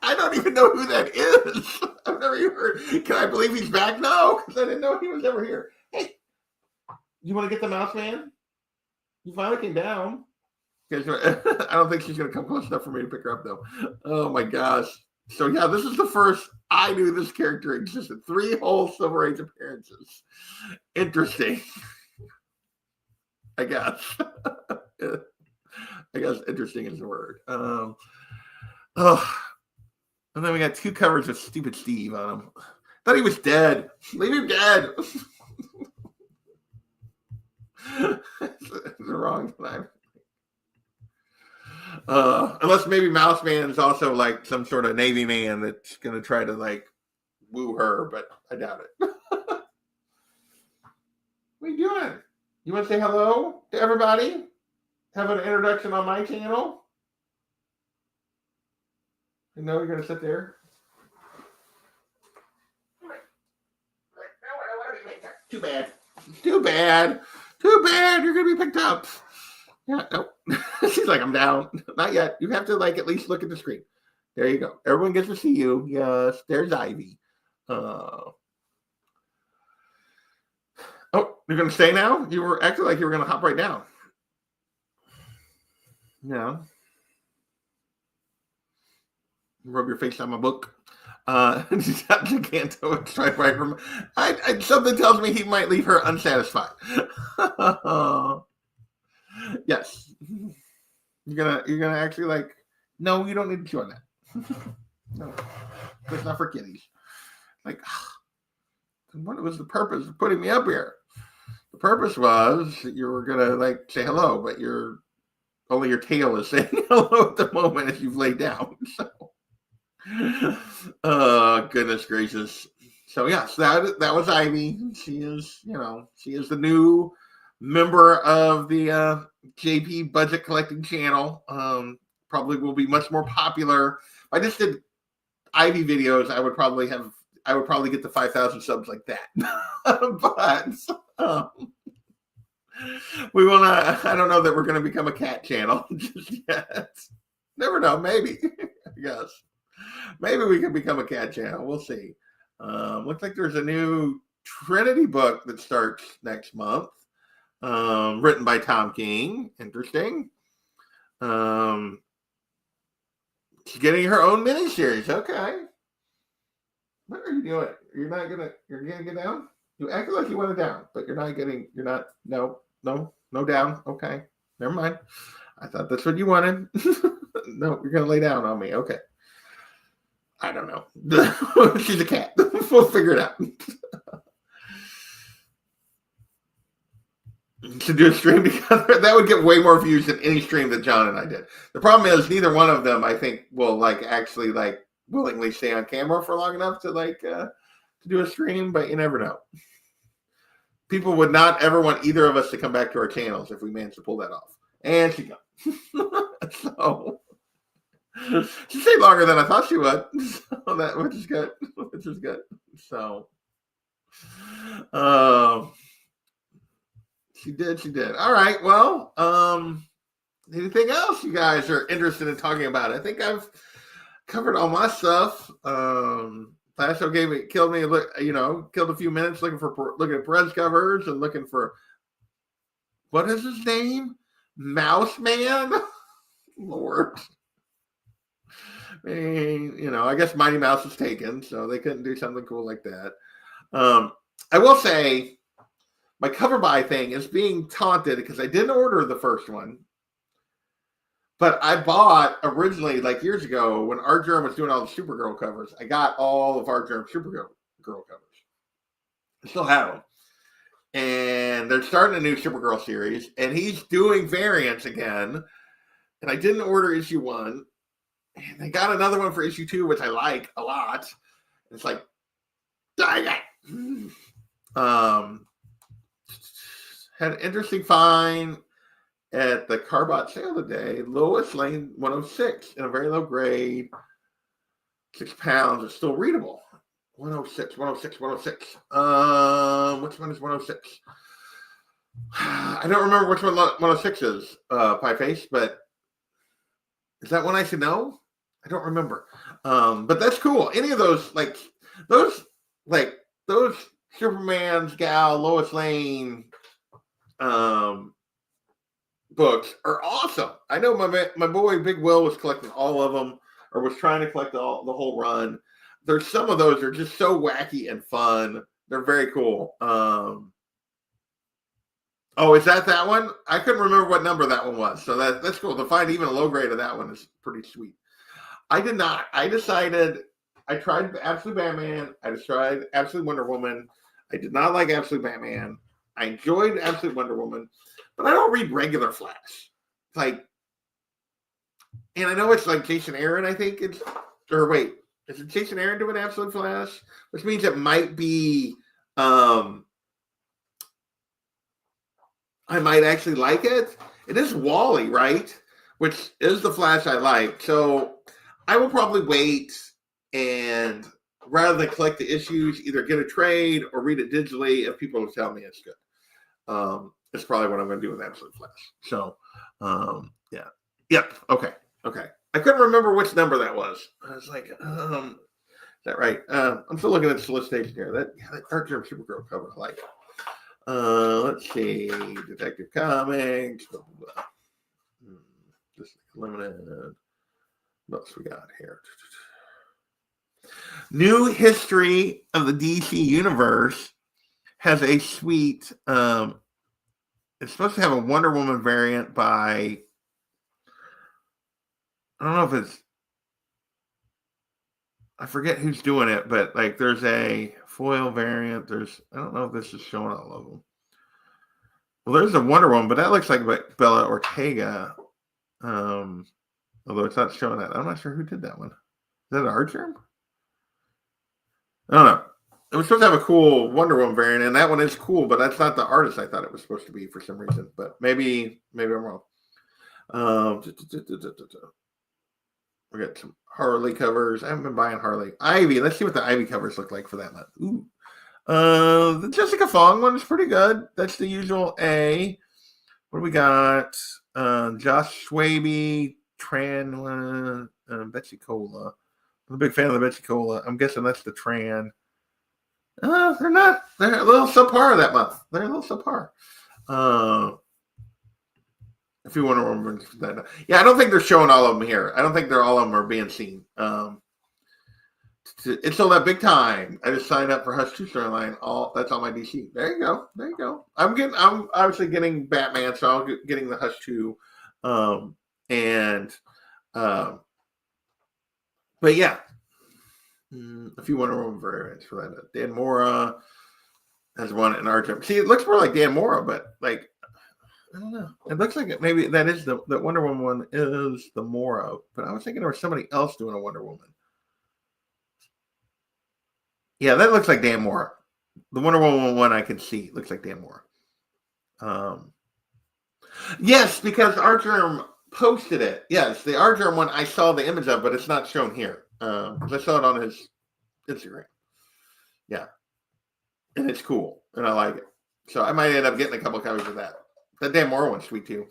I don't even know who that is. I've never even heard. Can I believe he's back? No, because I didn't know he was ever here. Hey, you want to get the Mouse Man? He finally came down. I don't think she's going to come close enough for me to pick her up, though. Oh, my gosh. So, yeah, this is the first I knew this character existed. 3 whole Silver Age appearances. Interesting. I guess. I guess interesting is the word. And then we got 2 covers of stupid Steve on them. Thought he was dead. Leave him dead. The wrong time. Unless maybe Mouse Man is also like some sort of Navy man that's gonna try to like woo her, but I doubt it. What are you doing? You want to say hello to everybody? Have an introduction on my channel? You know you're gonna sit there. Too bad. Too bad. Too bad. You're gonna be picked up. Yeah, nope. She's like, I'm down. Not yet. You have to like at least look at the screen. There you go. Everyone gets to see you. Yes, there's Ivy. Oh, you're gonna stay now? You were acting like you were gonna hop right down. Yeah. Rub your face on my book. Giganto and strike right from. Something tells me he might leave her unsatisfied. Yes. You're gonna actually like. No, you don't need to chew on that. No, it's not for kitties. Like, what was the purpose of putting me up here? The purpose was you were gonna like say hello, but only your tail is saying hello at the moment as you've laid down. So Goodness gracious. So yes, that was Ivy. She is, she is the new member of the JP budget collecting channel. Probably will be much more popular. If I just did Ivy videos, I would probably get to 5,000 subs like that. But we will not. I don't know that we're going to become a cat channel just yet. Never know. Maybe. Yes. Maybe we can become a cat channel. We'll see. Looks like there's a new Trinity book that starts next month. Written by Tom King. Interesting. She's getting her own miniseries. Okay. What are you doing? You're gonna get down? You act like you want it down, but you're not, no down. Okay. Never mind. I thought that's what you wanted. No, you're gonna lay down on me. Okay. I don't know. She's a cat. We'll figure it out. To do a stream together, that would get way more views than any stream that John and I did. The problem is neither one of them, I think, will actually willingly stay on camera for long enough to to do a stream, but you never know. People would not ever want either of us to come back to our channels if we managed to pull that off. And she got. So she stayed longer than I thought she would. So which is good. So she did. All right. Well, anything else you guys are interested in talking about? I think I've covered all my stuff. Last show killed a few minutes looking at Perez covers and looking for, what is his name? Mouse Man? Lord. I mean, I guess Mighty Mouse was taken, so they couldn't do something cool like that. I will say my cover buy thing is being taunted because I didn't order the first one. But I bought originally, years ago, when Art Germ was doing all the Supergirl covers, I got all of Art Germ's Supergirl covers. I still have them. And they're starting a new Supergirl series, and he's doing variants again. And I didn't order issue 1. And I got another one for issue 2, which I like a lot. It's like, dang it. Had an interesting find at the Carbot sale today. Lois Lane 106 in a very low grade. 6 pounds. It's still readable. 106. Which one is 106? I don't remember which one 106 is, Pie Face, but is that one I should know? I don't remember. But that's cool. Any of those, those Superman's Gal, Lois Lane books are awesome. I know my boy Big Will was collecting all of them, or was trying to collect the whole run. There's some of those are just so wacky and fun. They're very cool. Oh, is that one? I couldn't remember what number that one was. So that's cool. To find even a low grade of that one is pretty sweet. I did not. I tried Absolute Batman. I tried Absolute Wonder Woman. I did not like Absolute Batman. I enjoyed Absolute Wonder Woman, but I don't read regular Flash. And I know it's Jason Aaron, I think is it Jason Aaron doing Absolute Flash? Which means it might be, I might actually like it. It is Wally, right? Which is the Flash I like. So I will probably wait, and rather than collect the issues, either get a trade or read it digitally if people will tell me it's good. It's probably what I'm going to do with Absolute Flash. So, yeah. Yep. Okay. I couldn't remember which number that was. I was like, is that right? I'm still looking at the solicitation here. That Art Germ Supergirl cover, I like. Let's see. Detective Comics. Blah, blah, blah. This is limited. What else we got here? New History of the DC Universe has a sweet, it's supposed to have a Wonder Woman variant by, I don't know if it's, I forget who's doing it, but there's a foil variant. I don't know if this is showing all of them. Well, there's a Wonder Woman, but that looks like Bella Ortega. Although it's not showing that. I'm not sure who did that one. that an art term? I don't know. It was supposed to have a cool Wonder Woman variant, and that one is cool, but that's not the artist I thought it was supposed to be for some reason. But maybe I'm wrong. We got some Harley covers. I haven't been buying Harley. Ivy. Let's see what the Ivy covers look like for that month. Ooh. The Jessica Fong one is pretty good. That's the usual A. What do we got? Josh Schwabe, Tran, Betsy Cola. I'm a big fan of the Betsy Cola. I'm guessing that's the Tran. They're not. They're a little subpar that month. They're a little subpar. If you want to remember that. Yeah, I don't think they're showing all of them here. I don't think all of them are being seen. It's all that big time. I just signed up for Hush 2 storyline. That's on my DC. There you go. I'm obviously getting Batman, so I'll getting the Hush 2. But yeah. If you want to remember variants for that. Dan Mora has one in our term. See, it looks more like Dan Mora, but like I don't know. It looks like maybe that is the Wonder Woman one is the Mora, but I was thinking there was somebody else doing a Wonder Woman. Yeah, that looks like Dan Mora. The Wonder Woman one I can see looks like Dan Mora. Yes, because Artgerm posted it. Yes, the Artgerm one I saw the image of, but it's not shown here. Because I saw it on his Instagram. Yeah. And it's cool. And I like it. So I might end up getting a couple copies of that. The Dan Mora one's sweet too.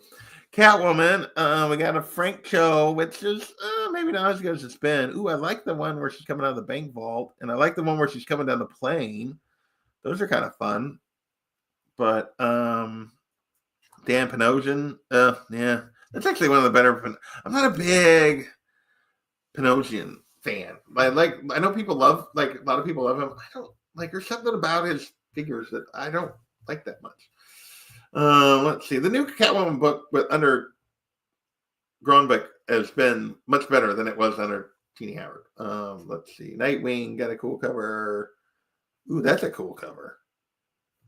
Catwoman, we got a Frank show, which is maybe not as good as it's been. Ooh, I like the one where she's coming out of the bank vault, and I like the one where she's coming down the plane. Those are kind of fun. But Dan Panosian, yeah, that's actually one of the better. I'm not a big Panosian fan. I know people love, like a lot of people love him. I don't like. There's something about his figures that I don't like that much. Let's see. The new Catwoman book under Groenbeck has been much better than it was under Teeny Howard. Let's see. Nightwing got a cool cover. Ooh, that's a cool cover.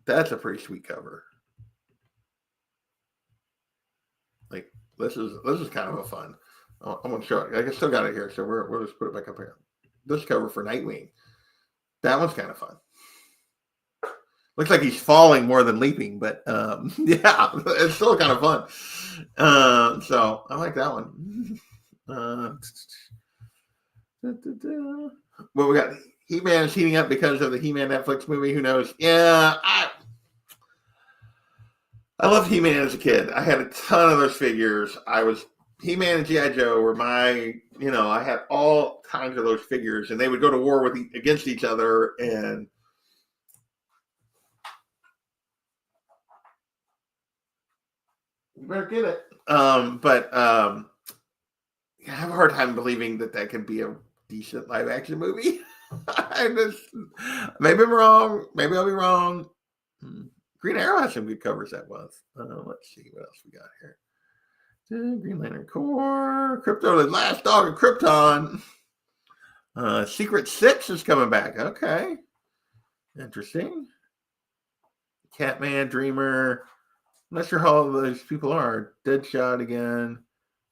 That's a pretty sweet cover. Like this is kind of a fun. I'm gonna show it. I still got it here, so we'll just put it back up here. This cover for Nightwing. That one's kind of fun. Looks like he's falling more than leaping, but yeah, it's still kind of fun. So I like that one. Well, we got He-Man is heating up because of the He-Man Netflix movie. Who knows? Yeah, I loved He-Man as a kid. I had a ton of those figures. He-Man and G.I. Joe were my, I had all kinds of those figures, and they would go to war against each other, and you better get it. But I have a hard time believing that can be a decent live action movie. Maybe I'm wrong. Maybe I'll be wrong. Green Arrow has some good covers that month. Let's see what else we got here. Green Lantern Corps, Crypto, the Last Dog of Krypton. Secret 6 is coming back. Okay. Interesting. Catman, Dreamer. I'm not sure how all those people are. Deadshot again.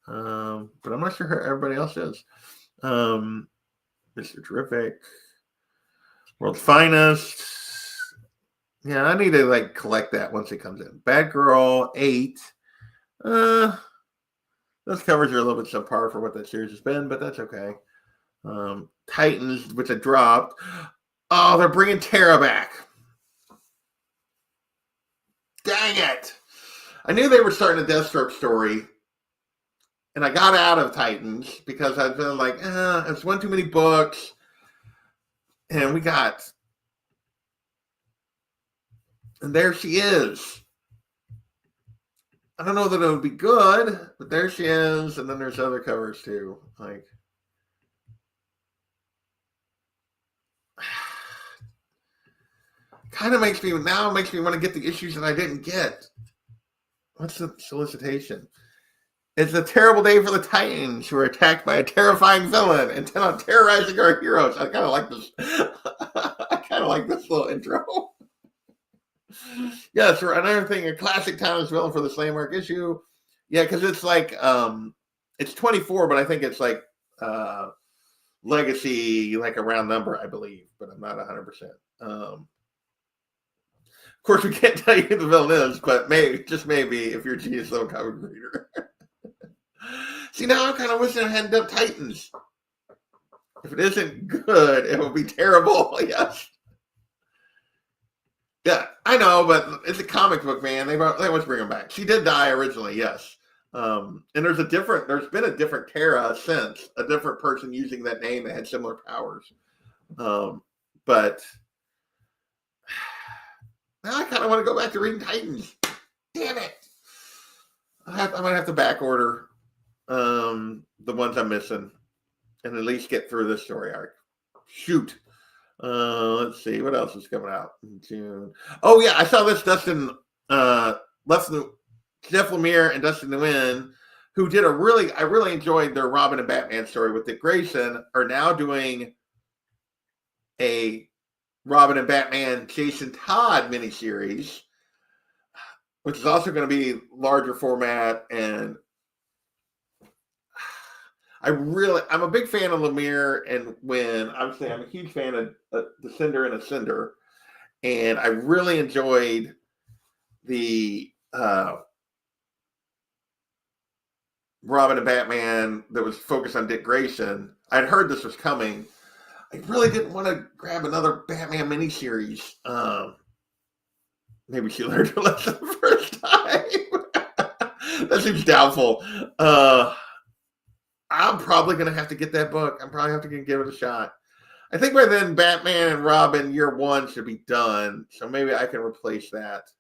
But I'm not sure who everybody else is. Mr. Terrific. World's Finest. Yeah, I need to collect that once it comes in. Batgirl 8. Those covers are a little bit subpar for what that series has been, but that's okay. Titans, which I dropped. Oh, they're bringing Tara back. Dang it. I knew they were starting a Deathstroke story, and I got out of Titans because I've been like, it's one too many books. And and there she is. I don't know that it would be good, but there she is. And then there's other covers too. Kind of makes me want to get the issues that I didn't get. What's the solicitation? It's a terrible day for the Titans, who are attacked by a terrifying villain intent on terrorizing our heroes. I kind of like this. I kind of like this little intro. Yes, for another thing, a classic timeless villain for the Landmark issue. Yeah, because it's it's 24, but I think it's Legacy, like a round number, I believe, but I'm not 100%. Of course, we can't tell you who the villain is, but maybe, just maybe, if you're a Genius Level comic reader. See, now I'm kind of wishing I hadn't done Titans. If it isn't good, it will be terrible. Yes. Yeah, I know, but it's a comic book, man. They always bring them back. She did die originally, yes. And there's been a different Tara since, a different person using that name that had similar powers. But now I kind of want to go back to reading Titans. Damn it! I might have to back order the ones I'm missing, and at least get through this story arc. Shoot. Let's see what else is coming out in June. Oh yeah, I saw this. Jeff Lemire and Dustin Nguyen, who did I really enjoyed their Robin and Batman story with Dick Grayson, are now doing a Robin and Batman Jason Todd miniseries, which is also going to be larger format. And I'm a big fan of Lemire and Nguyen. Obviously, I'm a huge fan of The Cinder and Ascender, and I really enjoyed the Robin and Batman that was focused on Dick Grayson. I'd heard this was coming. I really didn't want to grab another Batman miniseries. Maybe she learned her lesson the first time. That seems doubtful. I'm probably going to have to get that book. I'm probably have to give it a shot. I think by then Batman and Robin Year One should be done. So maybe I can replace that.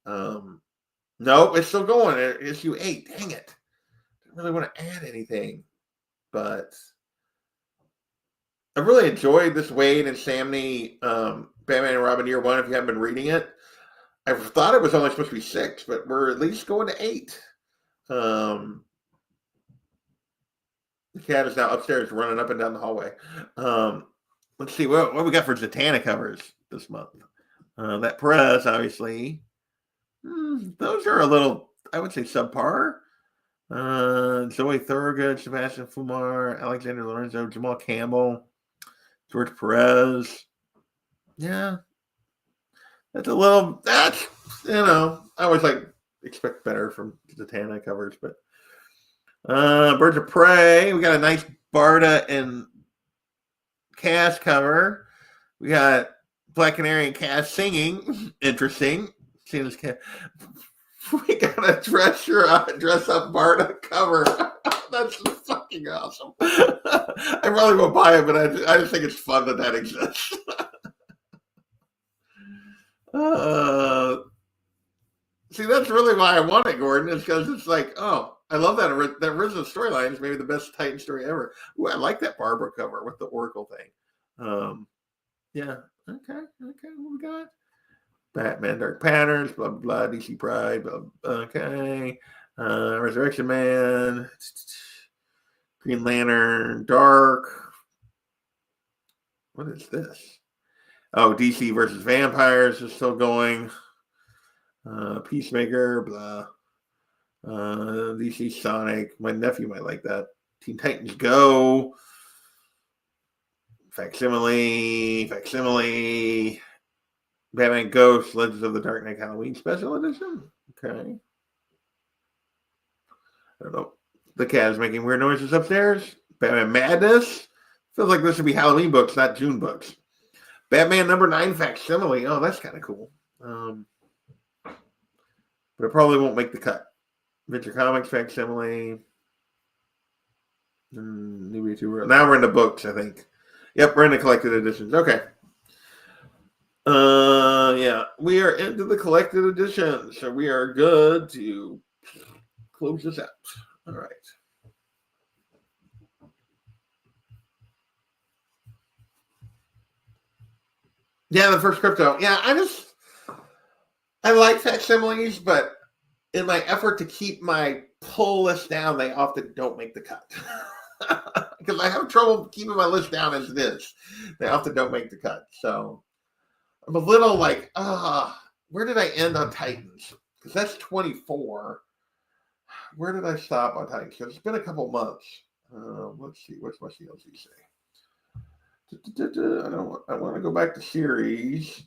Nope, it's still going. Issue 8. Dang it. I don't really want to add anything. But I really enjoyed this Wade and Samney Batman and Robin Year One if you haven't been reading it. I thought it was only supposed to be 6, but we're at least going to 8. The cat is now upstairs running up and down the hallway. Let's see what we got for Zatanna covers this month. That Perez, obviously. Those are a little, I would say, subpar. Zoe Thorogood, Sebastian Fumar, Alexander Lorenzo, Jamal Campbell, George Perez. Yeah. That's, I always expect better from Zatanna covers, but Birds of Prey. We got a nice Barda and Cass cover. We got Black Canary and Cass singing. Interesting. Seeing this cat. We got a dress up Barda cover. That's fucking awesome. I probably won't buy it, but I just think it's fun that exists. See, that's really why I want it, Gordon, is because it's like, oh, I love that original storyline is maybe the best Titan story ever. Ooh, I like that Barbara cover with the Oracle thing. Yeah. Okay. What we got? Batman Dark Patterns, blah, blah, blah, DC Pride, blah, okay. Resurrection Man, Green Lantern, Dark. What is this? Oh, DC versus Vampires is still going. Peacemaker, blah. DC Sonic. My nephew might like that. Teen Titans Go. Facsimile. Batman Ghost, Legends of the Dark Knight Halloween Special Edition. Okay. I don't know. The cat is making weird noises upstairs. Batman Madness. Feels like this should be Halloween books, not June books. Batman number 9 Facsimile. Oh, that's kind of cool. But it probably won't make the cut. Venture Comics Facsimile. Now we're into books, I think. Yep, we're into collected editions. Okay. Yeah, we are into the collected edition, so we are good to close this out. All right. Yeah, the first crypto. Yeah, I like facsimiles, but in my effort to keep my pull list down, they often don't make the cut. Because I have trouble keeping my list down as it is. They often don't make the cut. So I'm a little like, where did I end on Titans? Because that's 24. Where did I stop on Titans? Because it's been a couple months. Let's see. What's my CLC say? I want to go back to series.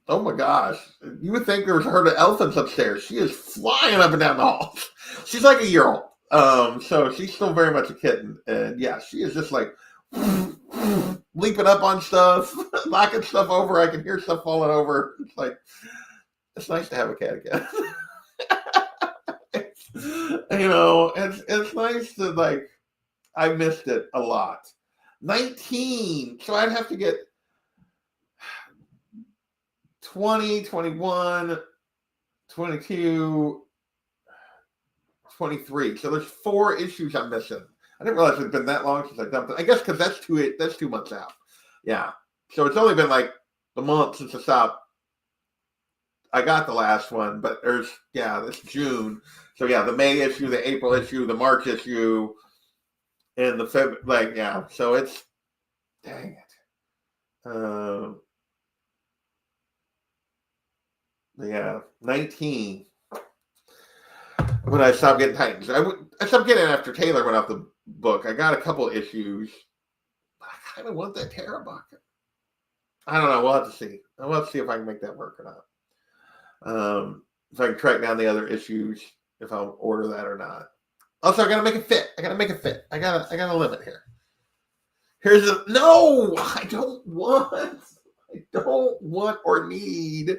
Oh my gosh. You would think there was a herd of elephants upstairs. She is flying up and down the halls. She's like a year old. So she's still very much a kitten. And yeah, she is just like leaping up on stuff, knocking stuff over. I can hear stuff falling over. It's like, it's nice to have a cat again. It's nice to like, I missed it a lot. 19. So I'd have to get 20, 21, 22, 23. So there's 4 issues I'm missing. I didn't realize it's been that long since I dumped it. I guess because that's 2 months out. Yeah. So it's only been like a month since I stopped. I got the last one, but it's June. So yeah, the May issue, the April issue, the March issue, and the February, so it's, dang it. 19. When I stopped getting Titans. I stopped getting it after Taylor went off the book. I got a couple issues. But I kind of want that Terra bucket. I don't know. We'll have to see. I'll have to see if I can make that work or not. If I can track down the other issues, if I'll order that or not. Also, I gotta make it fit. I got a limit here. No, I don't want or need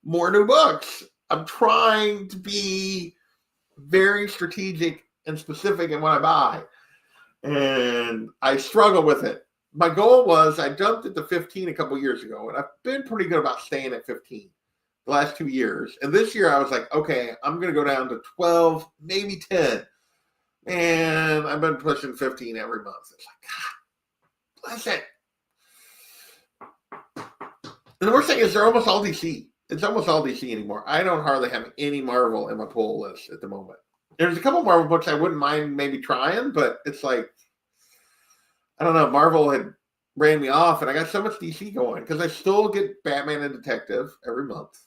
more new books. I'm trying to be very strategic and specific in what I buy. And I struggle with it. My goal was I jumped it to 15 a couple years ago, and I've been pretty good about staying at 15 the last 2 years. And this year I was like, okay, I'm going to go down to 12, maybe 10. And I've been pushing 15 every month. It's like, God, bless it. And the worst thing is they're almost all DC. It's almost all DC anymore. I don't hardly have any Marvel in my pull list at the moment. There's a couple Marvel books I wouldn't mind maybe trying, but it's like, I don't know, Marvel had ran me off, and I got so much DC going because I still get Batman and Detective every month.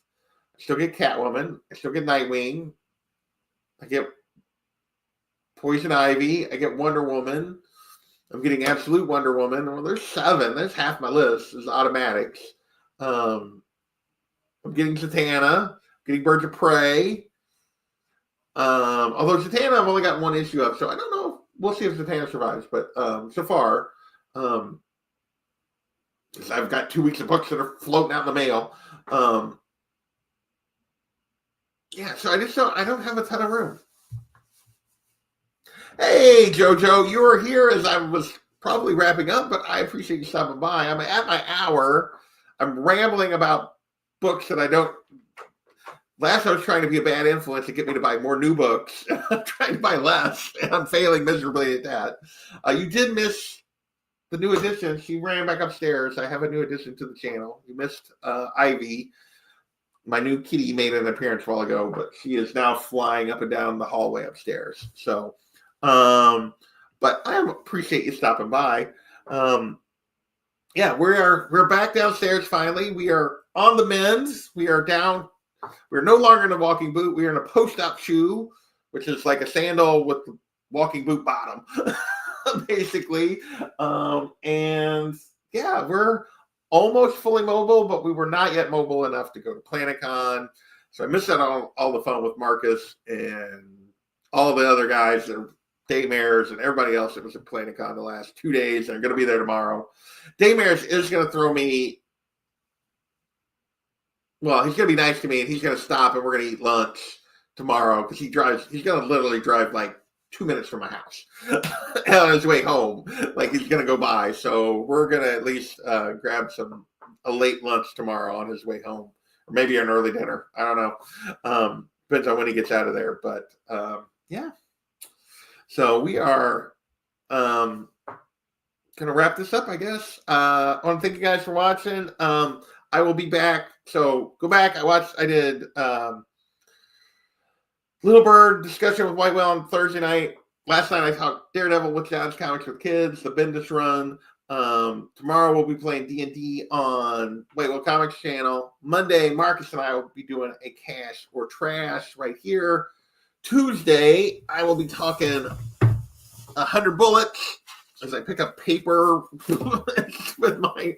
I still get Catwoman. I still get Nightwing. I get Poison Ivy. I get Wonder Woman. I'm getting Absolute Wonder Woman. Well, there's 7. There's half my list is automatics. I'm getting Zatanna, getting Birds of Prey. Although Zatanna I've only got 1 issue of, so I don't know. We'll see if Zatanna survives. But so far, I've got 2 weeks of books that are floating out in the mail. So I don't have a ton of room. Hey, JoJo, you were here as I was probably wrapping up, but I appreciate you stopping by. I'm at my hour. I'm rambling about books that I don't. Last, I was trying to be a bad influence to get me to buy more new books. I'm trying to buy less, and I'm failing miserably at that. You did miss the new edition. She ran back upstairs. I have a new addition to the channel. You missed Ivy. My new kitty made an appearance a while ago, but she is now flying up and down the hallway upstairs. So, but I appreciate you stopping by. We're back downstairs finally. We are on the mend. We are down. We're no longer in a walking boot. We are in a post-op shoe, which is like a sandal with the walking boot bottom, basically. We're almost fully mobile, but we were not yet mobile enough to go to PlanetCon. So I missed out on all the fun with Marcus and all the other guys that are Daymares and everybody else that was at PlanetCon the last 2 days. They're going to be there tomorrow. Daymares is going to throw me. Well, he's going to be nice to me, and he's going to stop, and we're going to eat lunch tomorrow because he's going to literally drive like 2 minutes from my house on his way home. Like he's going to go by. So we're going to at least grab a late lunch tomorrow on his way home, or maybe an early dinner. I don't know. Depends on when he gets out of there. But so we are going to wrap this up, I guess. I want to thank you guys for watching. I will be back. So go back. I did Little Bird discussion with White Whale on Thursday night. Last night I talked Daredevil with John's Comics with Kids, the Bendis run. Tomorrow we'll be playing D&D on Wait What Comics channel. Monday, Marcus and I will be doing a Cash or Trash right here. Tuesday, I will be talking 100 Bullets as I pick up paper with my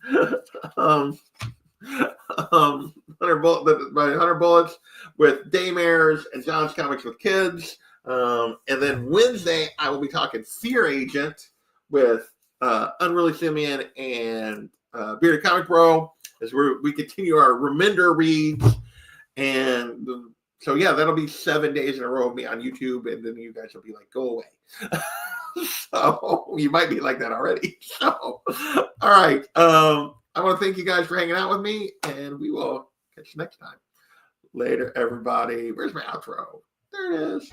100 Bullets with Daymares and John's Comics with Kids. And then Wednesday, I will be talking Fear Agent with Unruly Simeon and Bearded Comic Bro as we continue our Remender reads. And so, yeah, that'll be 7 days in a row of me on YouTube. And then you guys will be like, go away. So you might be like that already. So, all right. I want to thank you guys for hanging out with me, and we will catch you next time. Later, everybody. Where's my outro? There it is.